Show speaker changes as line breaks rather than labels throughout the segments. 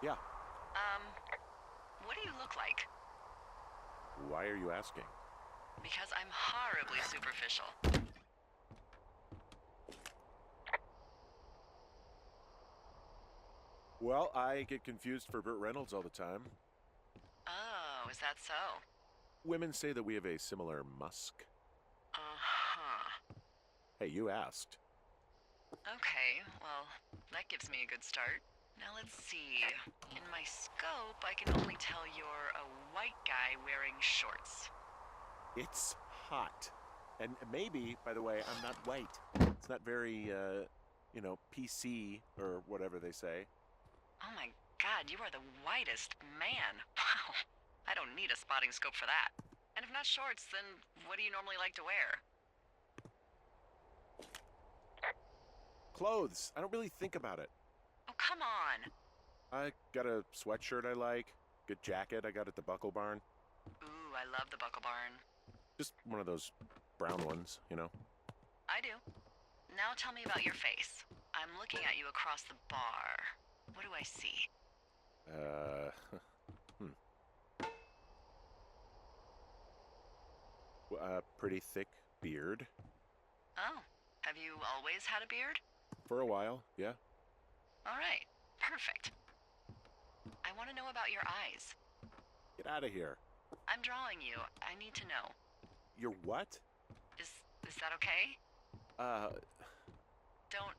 Yeah.
Um, what do you look like?
Why are you asking?
Because I'm horribly superficial.
Well, I get confused for Burt Reynolds all the time.
Oh, is that so?
Women say that we have a similar musk.
Uh-huh.
Hey, you asked.
Okay, well, that gives me a good start. Now let's see. In my scope, I can only tell you're a white guy wearing shorts.
It's hot. And maybe, by the way, I'm not white. It's not very, PC or whatever they say.
Oh my god, you are the whitest man. Wow. I don't need a spotting scope for that. And if not shorts, then what do you normally like to wear?
Clothes. I don't really think about it.
Oh, come on.
I got a sweatshirt I like. Good jacket I got at the Buckle Barn.
Ooh, I love the Buckle Barn.
Just one of those brown ones, you know?
I do. Now tell me about your face. I'm looking at you across the bar. What do I see?
Uh, hmm. A pretty thick beard.
Oh, have you always had a beard?
For a while, yeah.
All right, perfect. I want to know about your eyes.
Get out of here.
I'm drawing you. I need to know.
You're what?
Is that okay?
Uh,
Don't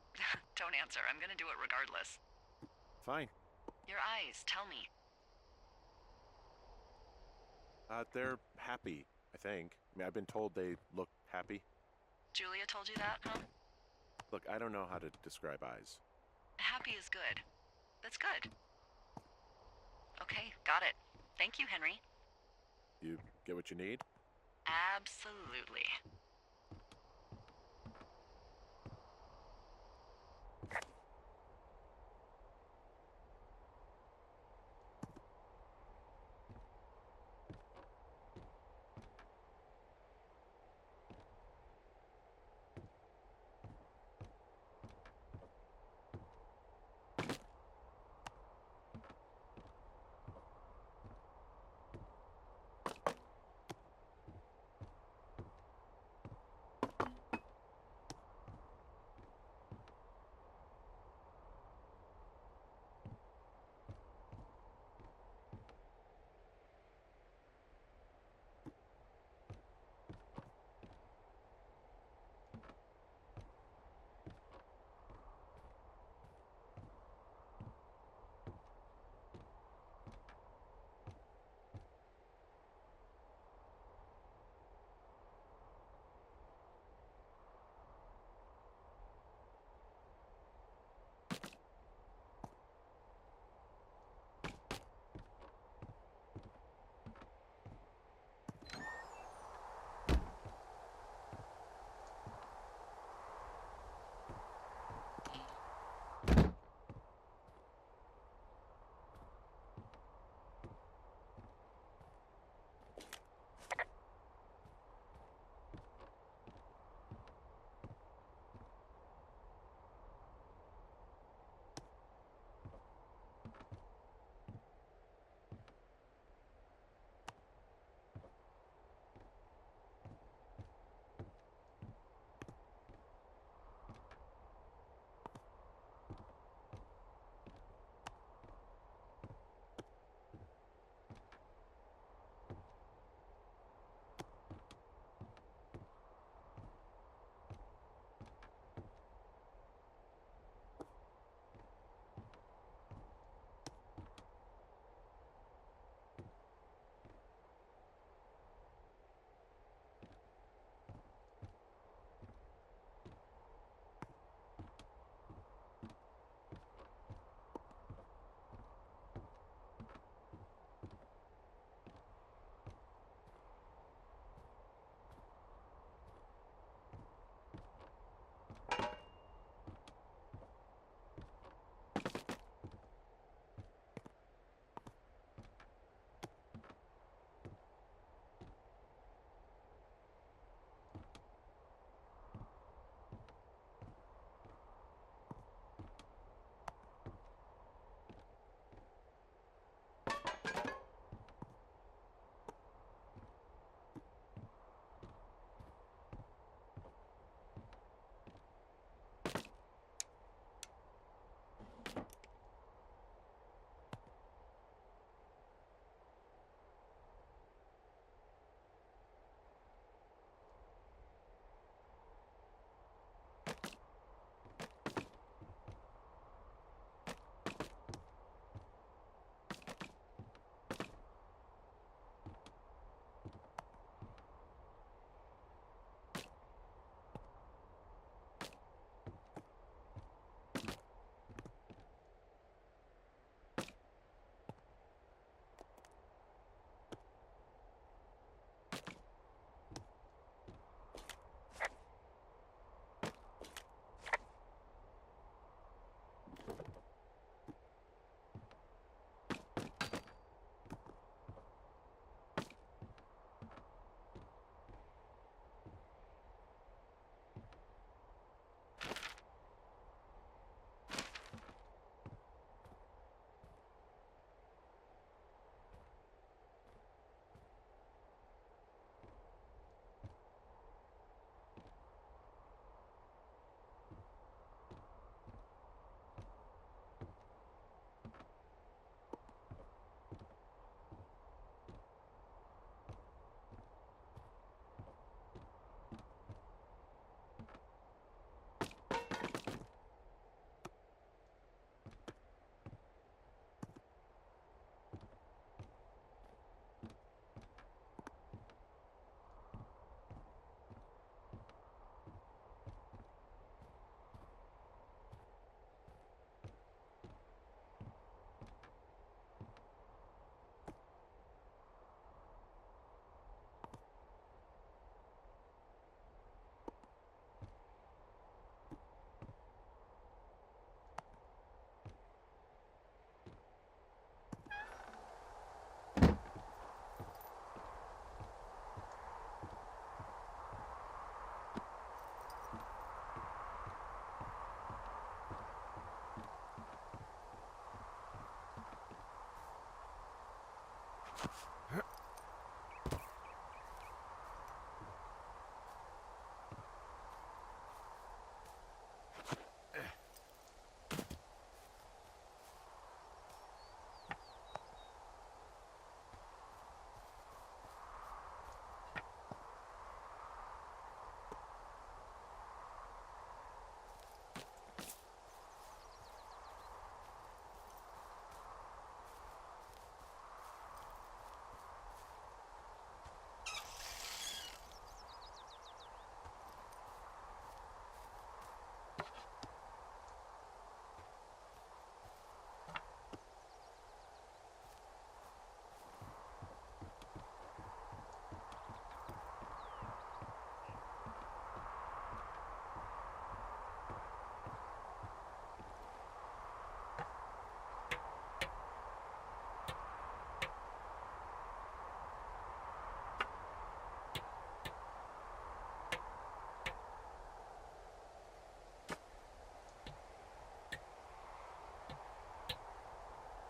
don't answer. I'm gonna do it regardless.
fine.
Your eyes, tell me.
They're happy, I think. I mean, I've been told they look happy.
Julia told you that, huh?
Look, I don't know how to describe eyes.
Happy is good. That's good. Okay, got it. Thank you, Henry.
You get what you need?
Absolutely.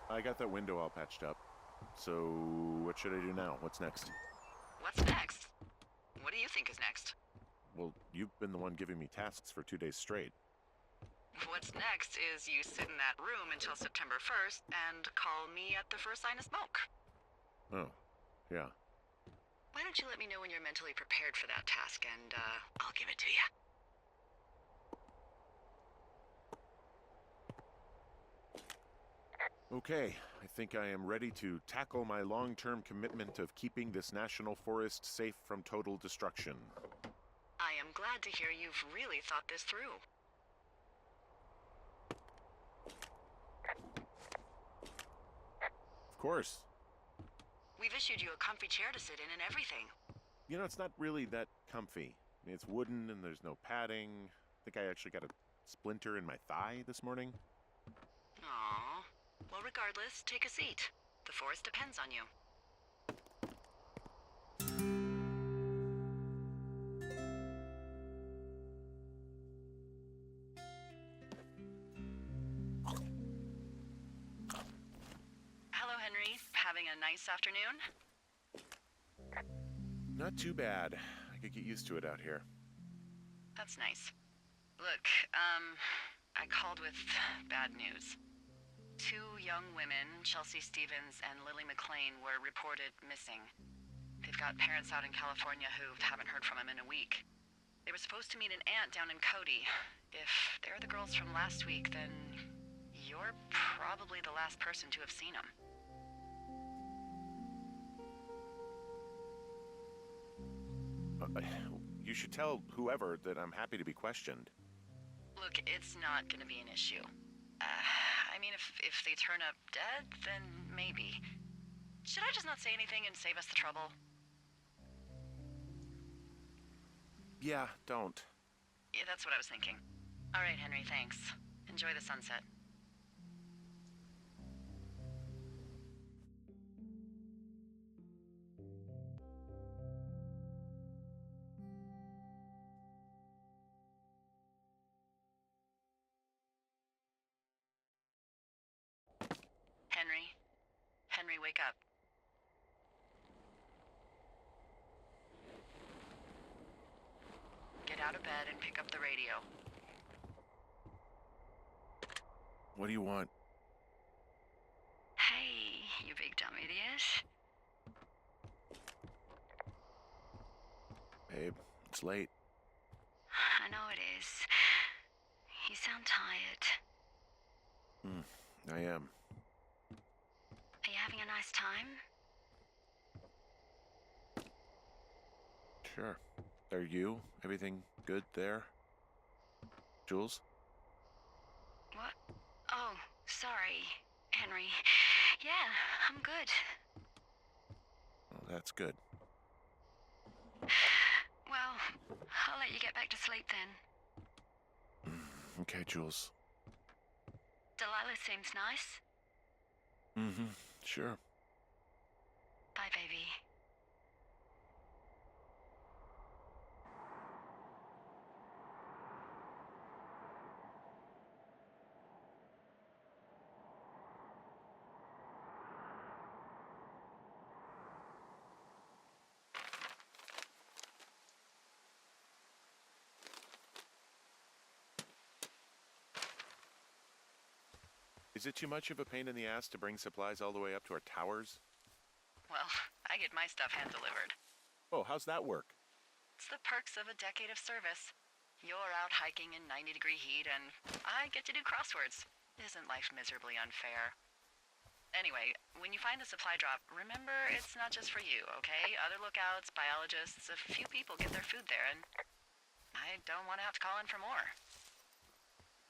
I got that window all patched up. So, what should I do now? What's next?
What's next? What do you think is next?
Well, you've been the one giving me tasks for 2 days straight.
What's next is you sit in that room until September 1st and call me at the first sign of smoke.
Oh, yeah.
Why don't you let me know when you're mentally prepared for that task, and I'll give it to you.
Okay, I think I am ready to tackle my long-term commitment of keeping this national forest safe from total destruction.
I am glad to hear you've really thought this through.
Of course.
We've issued you a comfy chair to sit in and everything.
You know, it's not really that comfy. I mean, it's wooden and there's no padding. I think I actually got a splinter in my thigh this morning.
Aww. Well, regardless, take a seat. The forest depends on you. Hello, Henry. Having a nice afternoon?
Not too bad. I could get used to it out here.
That's nice. Look, I called with bad news. 2 young women, Chelsea Stevens and Lily McLean, were reported missing. They've got parents out in California who haven't heard from them in a week. They were supposed to meet an aunt down in Cody. If they're the girls from last week, then you're probably the last person to have seen them.
You should tell whoever that I'm happy to be questioned.
Look, it's not gonna be an issue. I mean, if they turn up dead, then maybe. Should I just not say anything and save us the trouble?
Yeah, don't.
Yeah, that's what I was thinking. All right, Henry, thanks. Enjoy the sunset. Henry? Henry, wake up. Get out of bed and pick up the radio.
What do you want?
Hey, you big dumb idiot.
Babe, it's late.
I know it is. You sound tired.
I am.
Are you having a nice time?
Sure. Are you? Everything good there? Jules?
What? Oh, sorry, Henry. Yeah, I'm good.
Oh, that's good.
Well, I'll let you get back to sleep then.
Okay, Jules.
Delilah seems nice.
Sure.
Bye, baby.
Is it too much of a pain in the ass to bring supplies all the way up to our towers?
Well, I get my stuff hand-delivered.
Oh, how's that work?
It's the perks of a decade of service. You're out hiking in 90-degree heat, and I get to do crosswords. Isn't life miserably unfair? Anyway, when you find the supply drop, remember it's not just for you, okay? Other lookouts, biologists, a few people get their food there, and I don't want to have to call in for more.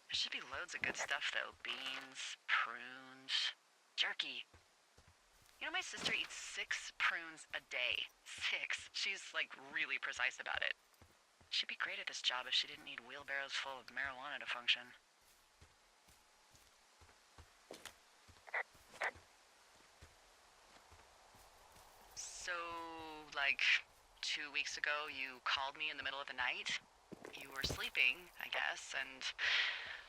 There should be loads of good stuff, though. Beans, prunes, jerky. You know, my sister eats 6 prunes a day. 6. She's, like, really precise about it. She'd be great at this job if she didn't need wheelbarrows full of marijuana to function. So, like, 2 weeks ago, you called me in the middle of the night? You were sleeping, I guess, and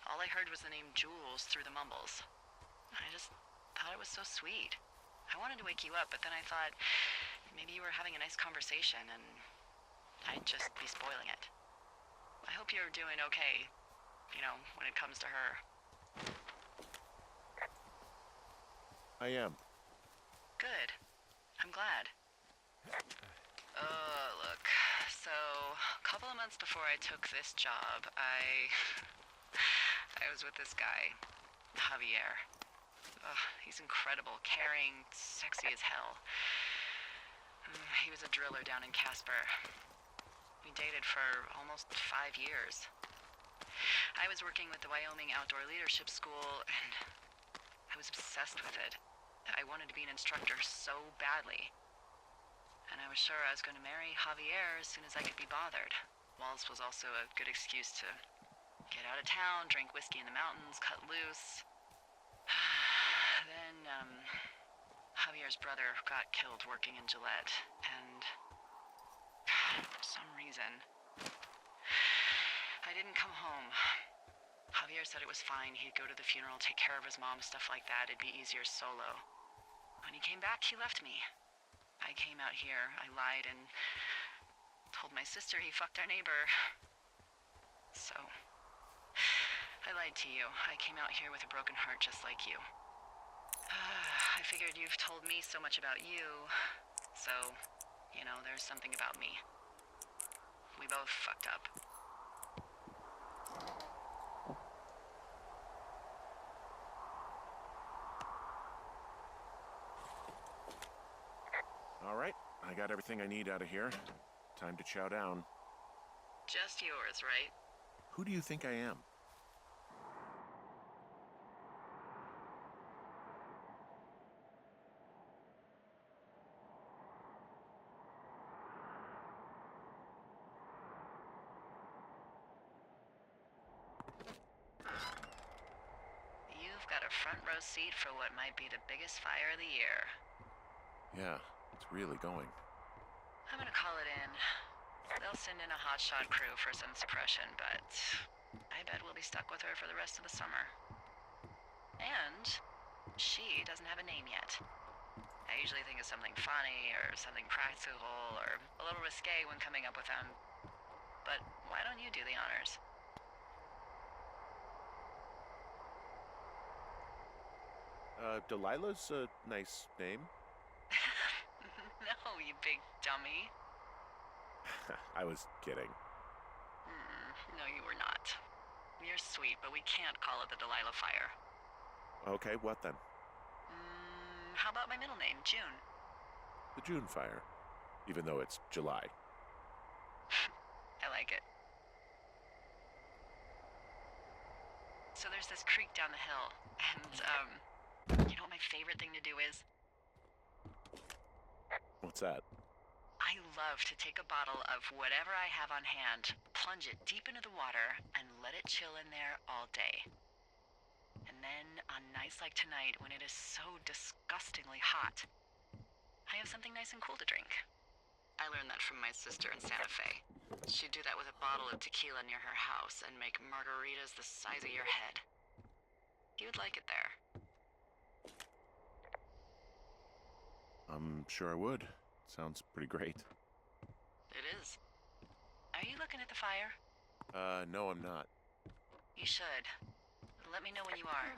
all I heard was the name Jules through the mumbles. I just thought it was so sweet. I wanted to wake you up, but then I thought maybe you were having a nice conversation and I'd just be spoiling it. I hope you're doing okay, you know, when it comes to her.
I am.
Good. I'm glad. Look. So, a couple of months before I took this job, I was with this guy, Javier. He's incredible, caring, sexy as hell. He was a driller down in Casper. We dated for almost 5 years. I was working with the Wyoming Outdoor Leadership School, and I was obsessed with it. I wanted to be an instructor so badly. And I was sure I was going to marry Javier as soon as I could be bothered. Walls was also a good excuse to get out of town, drink whiskey in the mountains, cut loose. Then, Javier's brother got killed working in Gillette, and for some reason, I didn't come home. Javier said it was fine. He'd go to the funeral, take care of his mom, stuff like that. It'd be easier solo. When he came back, he left me. I came out here, I lied, and told my sister he fucked our neighbor. So, I lied to you. I came out here with a broken heart just like you. I figured you've told me so much about you, so, you know, there's something about me. We both fucked up.
All right, I got everything I need out of here. Time to chow down.
Just yours, right?
Who do you think I am?
You've got a front row seat for what might be the biggest fire of the year.
Yeah, it's really going.
I'm gonna call it in. They'll send in a hotshot crew for some suppression, but I bet we'll be stuck with her for the rest of the summer. And she doesn't have a name yet. I usually think of something funny or something practical or a little risque when coming up with them. But why don't you do the honors?
Delilah's a nice name.
No, you big dummy.
I was kidding.
No, you were not. You're sweet, but we can't call it the Delilah Fire.
Okay, what then?
How about my middle name, June?
The June fire. Even though it's July.
I like it. So there's this creek down the hill, and, you know what my favorite thing to do is?
What's that?
I love to take a bottle of whatever I have on hand, plunge it deep into the water, and let it chill in there all day. And then, on nights like tonight, when it is so disgustingly hot, I have something nice and cool to drink. I learned that from my sister in Santa Fe. She'd do that with a bottle of tequila near her house and make margaritas the size of your head. You would like it there.
I'm sure I would. Sounds pretty great.
It is. Are you looking at the fire?
No, I'm not.
You should. Let me know when you are.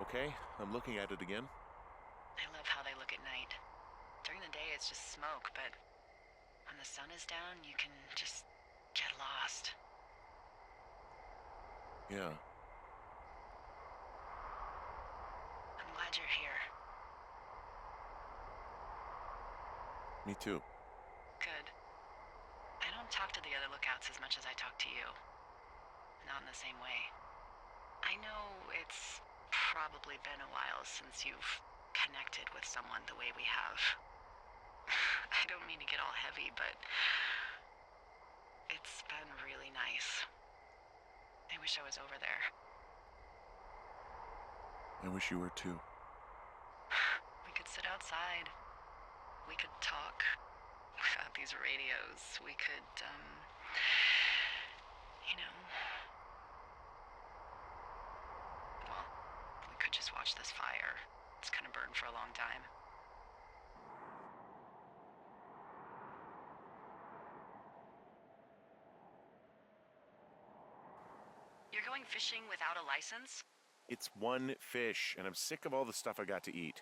Okay, I'm looking at it again.
I love how they look at night. During the day, it's just smoke, but when the sun is down, you can just get lost.
Yeah.
I'm glad you're here.
Me too.
Good. I don't talk to the other lookouts as much as I talk to you. Not in the same way. I know it's probably been a while since you've connected with someone the way we have. I don't mean to get all heavy, but it's been really nice. I wish I was over there.
I wish you were too.
We could sit outside. We could talk without these radios. We could, you know... Well, we could just watch this fire. It's gonna burn for a long time. You're going fishing without a license?
It's one fish, and I'm sick of all the stuff I got to eat.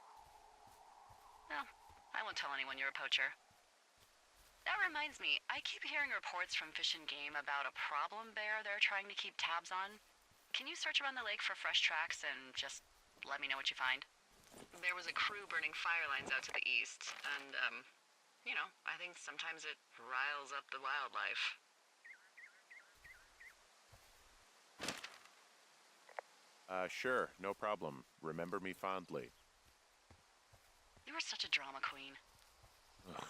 Well, I won't tell anyone you're a poacher. That reminds me, I keep hearing reports from Fish and Game about a problem bear they're trying to keep tabs on. Can you search around the lake for fresh tracks and just let me know what you find? There was a crew burning fire lines out to the east, and, you know, I think sometimes it riles up the wildlife.
Sure, no problem. Remember me fondly.
You were such a drama queen.
Ugh,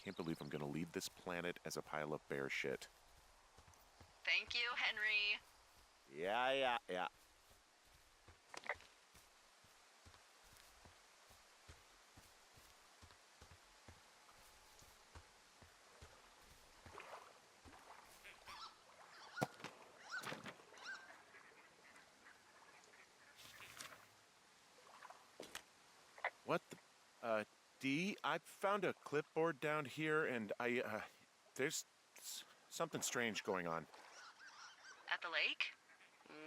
can't believe I'm gonna leave this planet as a pile of bear shit.
Thank you, Henry.
Yeah. What the... Dee, I found a clipboard down here, and there's something strange going on.
At the lake?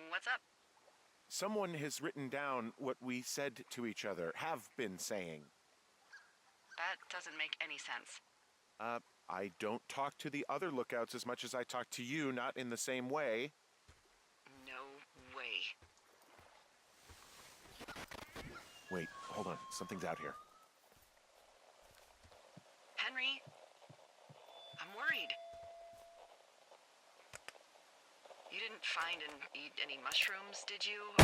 What's up?
Someone has written down what we said to each other, have been saying.
That doesn't make any sense.
I don't talk to the other lookouts as much as I talk to you, not in the same way.
No way.
Wait, hold on. Something's out here.
Henry? I'm worried. You didn't find and eat any mushrooms, did you?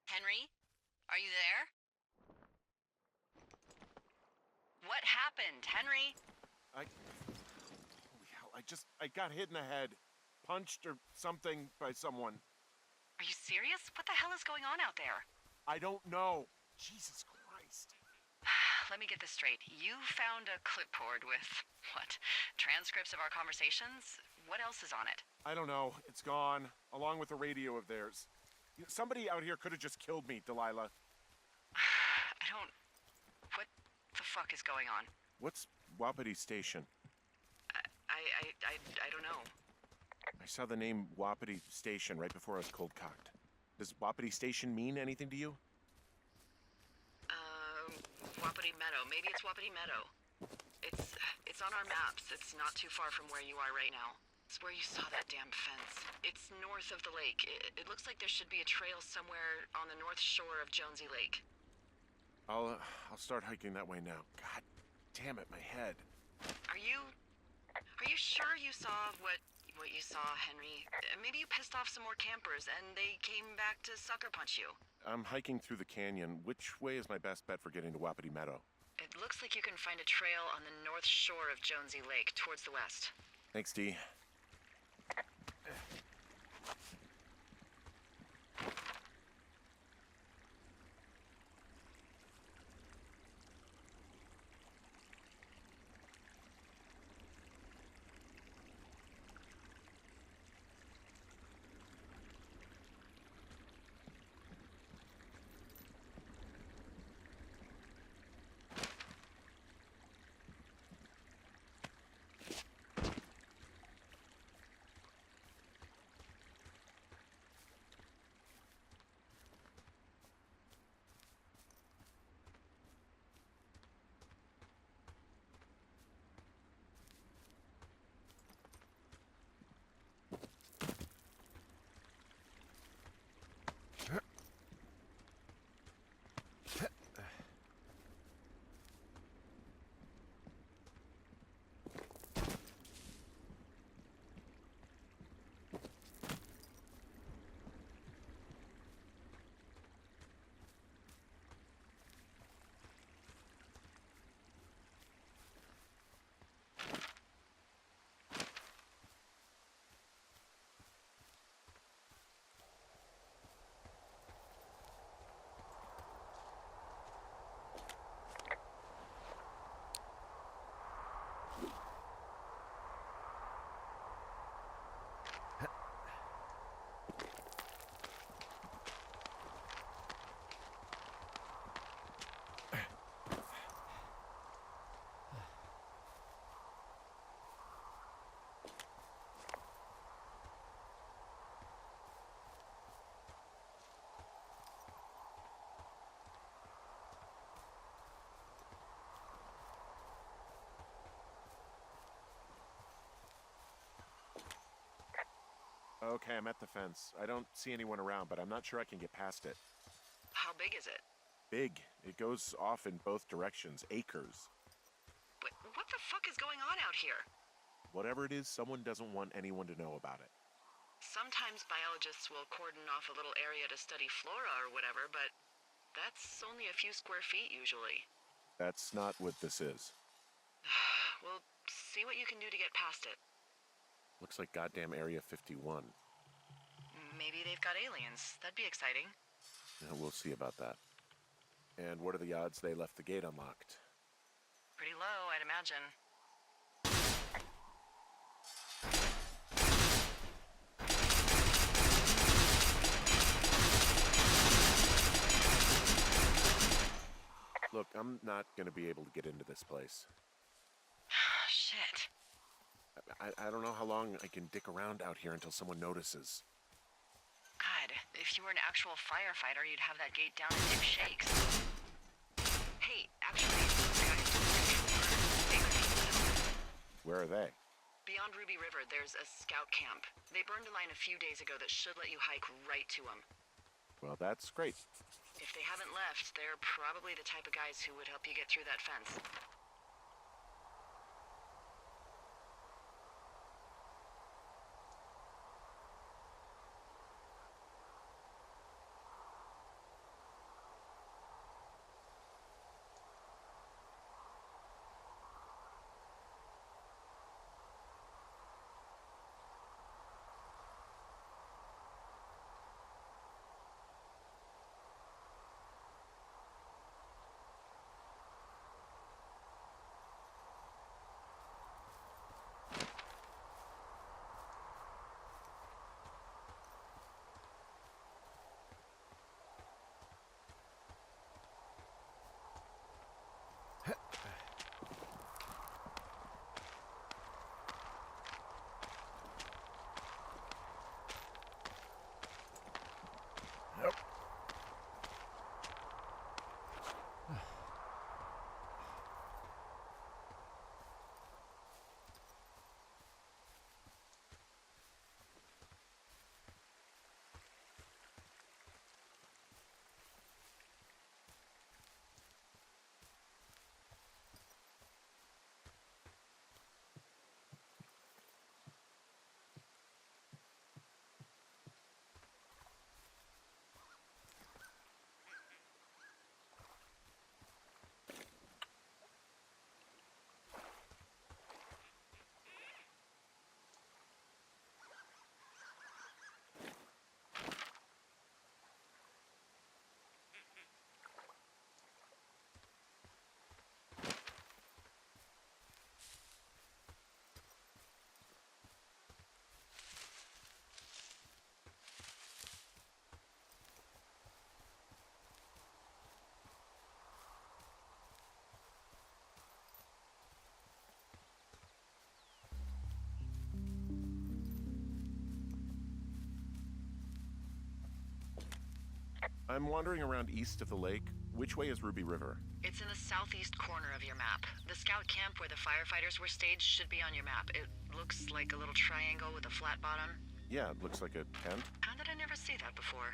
Henry? Are you there? What happened, Henry?
Holy hell, I got hit in the head. Punched or something by someone.
Are you serious? What the hell is going on out there?
I don't know. Jesus Christ.
Let me get this straight. You found a clipboard with, what, transcripts of our conversations? What else is on it?
I don't know. It's gone, along with the radio of theirs. Somebody out here could have just killed me, Delilah.
What the fuck is going on?
What's Wapiti Station?
I don't know.
I saw the name Wapiti Station right before I was cold-cocked. Does Wapiti Station mean anything to you?
Wapiti Meadow. Maybe it's Wapiti Meadow. It's on our maps. It's not too far from where you are right now. It's where you saw that damn fence. It's north of the lake. It looks like there should be a trail somewhere on the north shore of Jonesy Lake.
I'll start hiking that way now. God damn it, my head.
Are you sure you saw what you saw, Henry? Maybe you pissed off some more campers and they came back to sucker punch you.
I'm hiking through the canyon. Which way is my best bet for getting to Wapiti Meadow?
It looks like you can find a trail on the north shore of Jonesy Lake, towards the west.
Thanks, Dee. Okay, I'm at the fence. I don't see anyone around, but I'm not sure I can get past it.
How big is it?
Big. It goes off in both directions. Acres.
What the fuck is going on out here?
Whatever it is, someone doesn't want anyone to know about it.
Sometimes biologists will cordon off a little area to study flora or whatever, but that's only a few square feet usually.
That's not what this is.
We'll see what you can do to get past it.
Looks like goddamn Area 51.
Maybe they've got aliens. That'd be exciting.
Yeah, we'll see about that. And what are the odds they left the gate unlocked?
Pretty low, I'd imagine.
Look, I'm not going to be able to get into this place.
Shit.
I don't know how long I can dick around out here until someone notices.
God, if you were an actual firefighter, you'd have that gate down in 2 shakes. Hey, actually, those guys don't really.
Where are they?
Beyond Ruby River, there's a scout camp. They burned a line a few days ago that should let you hike right to them.
Well, that's great.
If they haven't left, they're probably the type of guys who would help you get through that fence.
Yep. I'm wandering around east of the lake. Which way is Ruby River?
It's in the southeast corner of your map. The scout camp where the firefighters were staged should be on your map. It looks like a little triangle with a flat bottom.
Yeah, it looks like a tent.
How did I never see that before?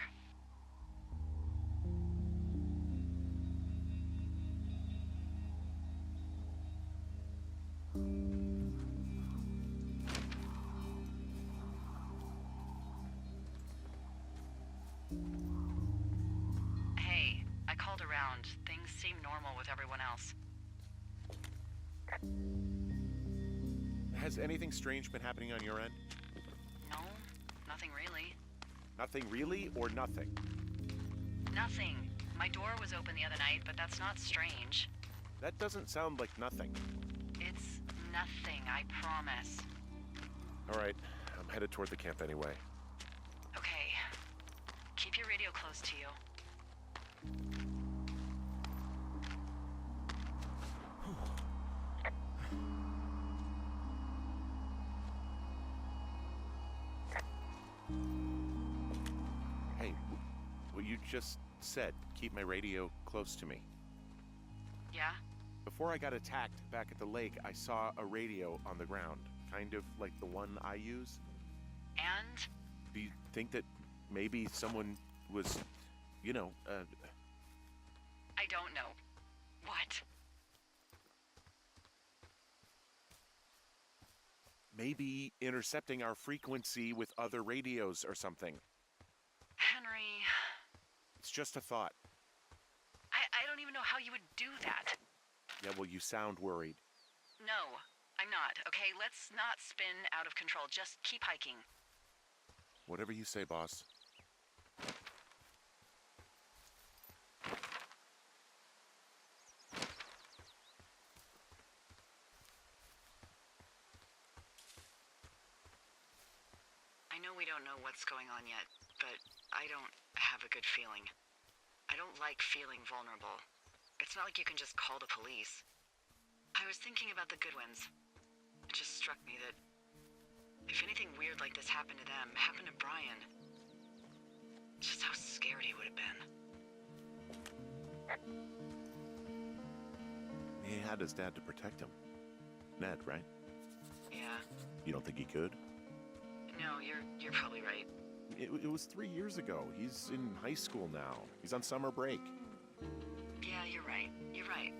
Hey, I called around. Things seem normal with everyone else.
Has anything strange been happening on your end?
No, nothing really.
Nothing really, or nothing?
Nothing. My door was open the other night, but that's not strange.
That doesn't sound like nothing.
It's nothing, I promise.
All right, I'm headed toward the camp anyway.
Okay. Keep your radio close to you.
Hey, what you just said, keep my radio close to me.
Yeah?
Before I got attacked back at the lake, I saw a radio on the ground, kind of like the one I use.
And?
you think that maybe someone was, you know,
I don't know. What?
maybe intercepting our frequency with other radios or something?
Henry,
It's just a thought.
I don't even know how you would do that.
Yeah, well, you sound worried.
No, I'm not, okay? Let's not spin out of control. Just keep hiking.
Whatever you say, boss.
I know we don't know what's going on yet, but I don't have a good feeling. I don't like feeling vulnerable. It's not like you can just call the police. I was thinking about the Goodwins. It just struck me that if anything weird like this happened to them, happened to Brian, just how scared he would have been.
He had his dad to protect him. Ned, right?
Yeah.
You don't think he could?
No, you're probably right.
It was 3 years ago. He's in high school now. He's on summer break.
Yeah, you're right. You're right.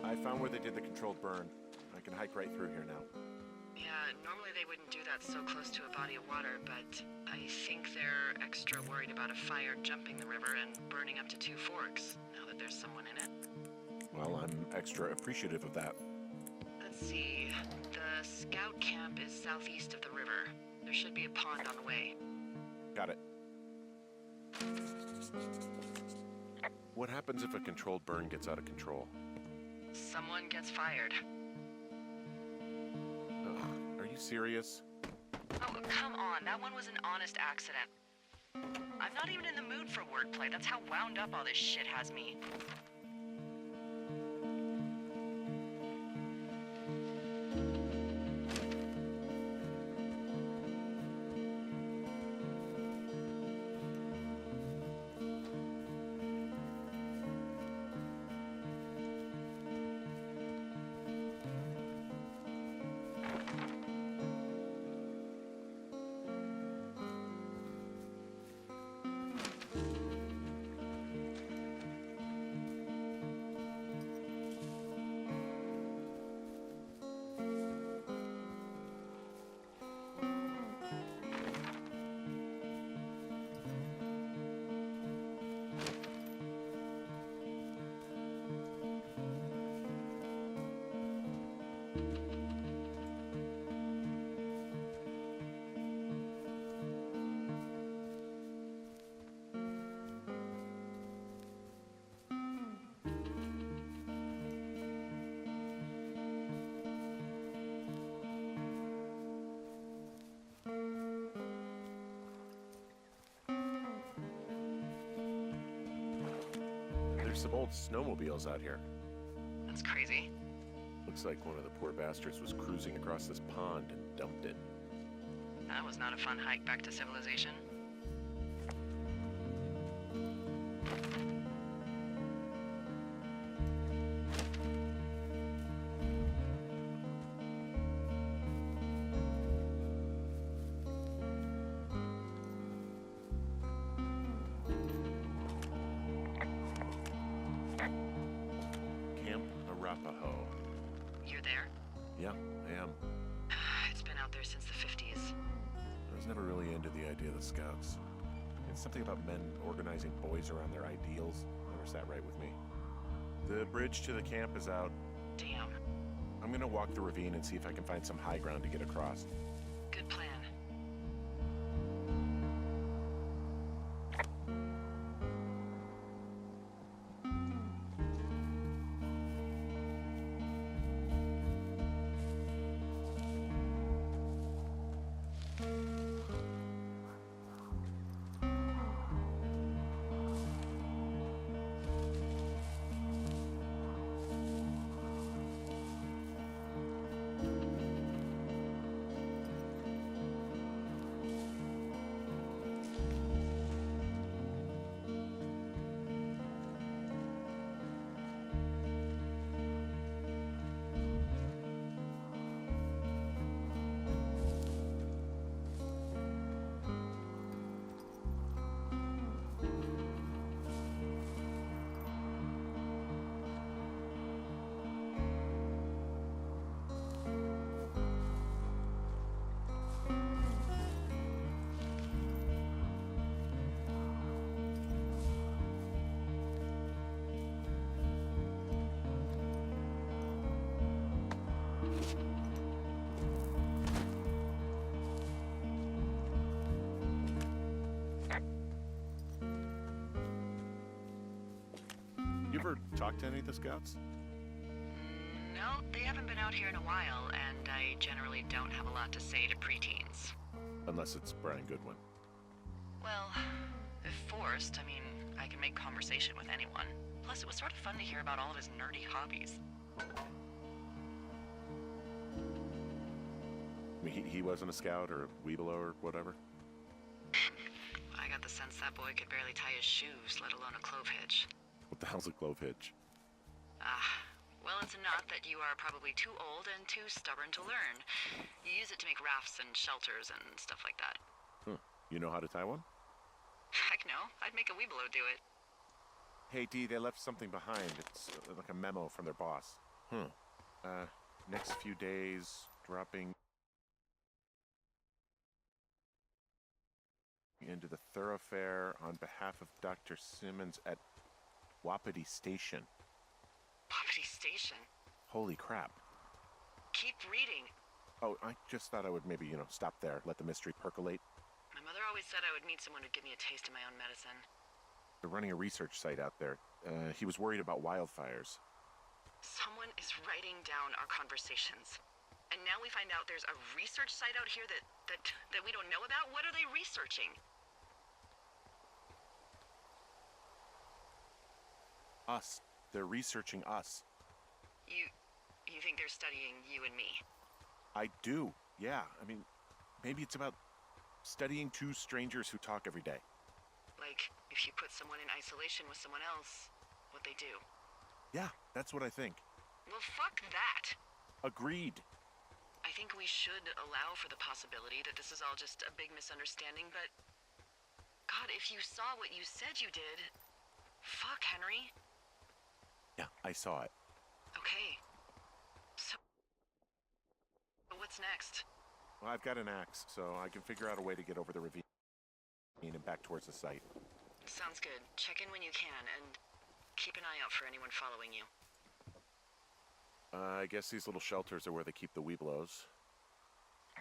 I found where they did the controlled burn. I can hike right through here now.
Yeah, normally they wouldn't do that so close to a body of water, but I think they're extra worried about a fire jumping the river and burning up to 2 forks, now that there's someone in it.
Well, I'm extra appreciative of that.
Let's see. The scout camp is southeast of the river. There should be a pond on the way.
Got it. What happens if a controlled burn gets out of control?
Someone gets fired.
Ugh, are you serious?
Oh, come on. That one was an honest accident. I'm not even in the mood for wordplay. That's how wound up all this shit has me.
There's some old snowmobiles out here.
That's crazy.
Looks like one of the poor bastards was cruising across this pond and dumped it.
That was not a fun hike back to civilization.
Camp Arapaho.
You're there?
Yeah, I am.
It's been out there since the 50s.
I was never really into the idea of the Scouts. It's something about men organizing boys around their ideals. Never sat right with me. The bridge to the camp is out.
Damn.
I'm gonna walk the ravine and see if I can find some high ground to get across.
Good plan.
ever talk to any of the scouts?
No, they haven't been out here in a while, and I generally don't have a lot to say to preteens.
Unless it's Brian Goodwin.
Well, if forced, I mean, I can make conversation with anyone. Plus, it was sort of fun to hear about all of his nerdy hobbies.
I mean, he wasn't a scout or a Weeblo or whatever?
I got the sense that boy could barely tie his shoes, let alone a clove hitch.
What the hell's a clove hitch?
Well, it's a knot that you are probably too old and too stubborn to learn. You use it to make rafts and shelters and stuff like that.
You know how to tie one?
Heck no, I'd make a Weeblo do it.
Hey, Dee, they left something behind. It's like a memo from their boss. Next few days, dropping into the thoroughfare on behalf of Dr. Simmons at Wapiti Station.
Wapiti Station?
Holy crap.
Keep reading.
Oh, I just thought I would maybe, stop there, let the mystery percolate.
My mother always said I would meet someone who'd give me a taste of my own medicine.
They're running a research site out there. He was worried about wildfires.
Someone is writing down our conversations. And now we find out there's a research site out here that we don't know about? What are they researching?
Us. They're researching us.
You think they're studying you and me?
I do, yeah. I mean, maybe it's about studying two strangers who talk every day.
Like, if you put someone in isolation with someone else, what they do.
Yeah, that's what I think.
Well, fuck that.
Agreed.
I think we should allow for the possibility that this is all just a big misunderstanding, but... God, if you saw what you said you did... Fuck, Henry.
Yeah, I saw it.
Okay. So... what's next?
Well, I've got an axe, so I can figure out a way to get over the ravine and back towards the site.
Sounds good. Check in when you can, and keep an eye out for anyone following you.
I guess these little shelters are where they keep the Weeblos.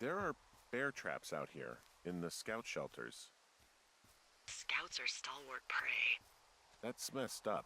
There are bear traps out here, in the scout shelters.
Scouts are stalwart prey.
That's messed up.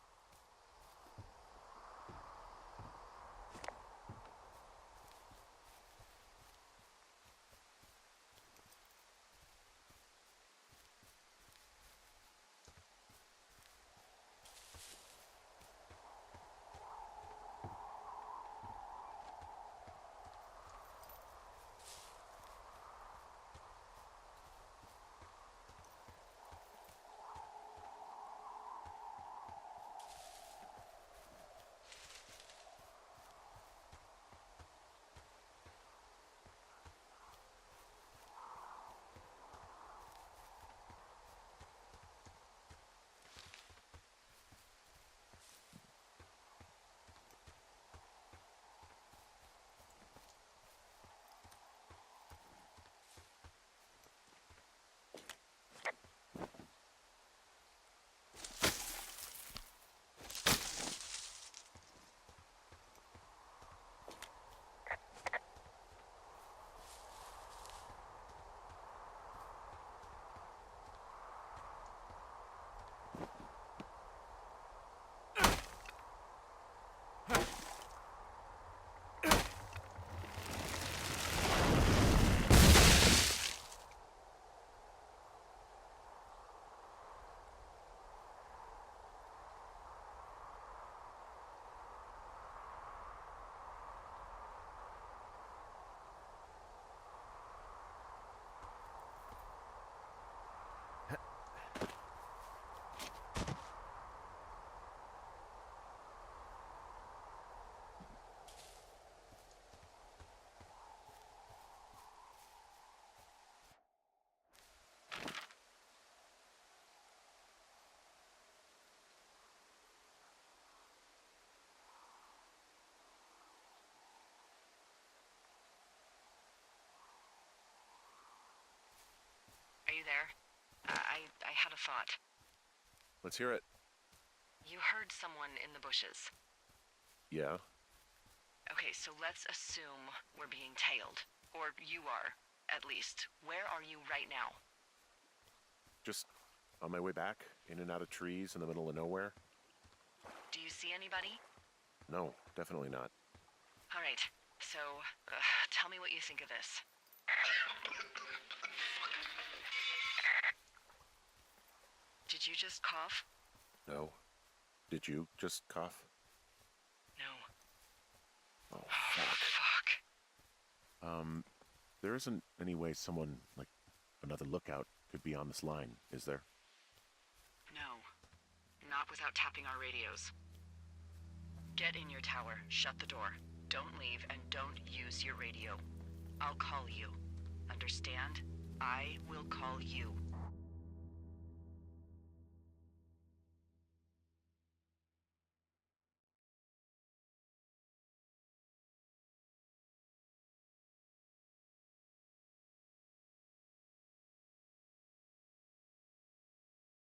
Are you there? I had a thought.
Let's hear it.
You heard someone in the bushes.
Yeah?
Okay, so let's assume we're being tailed. Or you are, at least. Where are you right now?
Just on my way back, in and out of trees in the middle of nowhere.
Do you see anybody?
No, definitely not.
All right, so tell me what you think of this. Did you just cough?
No. Did you just cough?
No.
Oh, fuck.
Fuck.
There isn't any way someone, like, another lookout could be on this line, is there?
No. Not without tapping our radios. Get in your tower, shut the door. Don't leave, and don't use your radio. I'll call you. Understand? I will call you.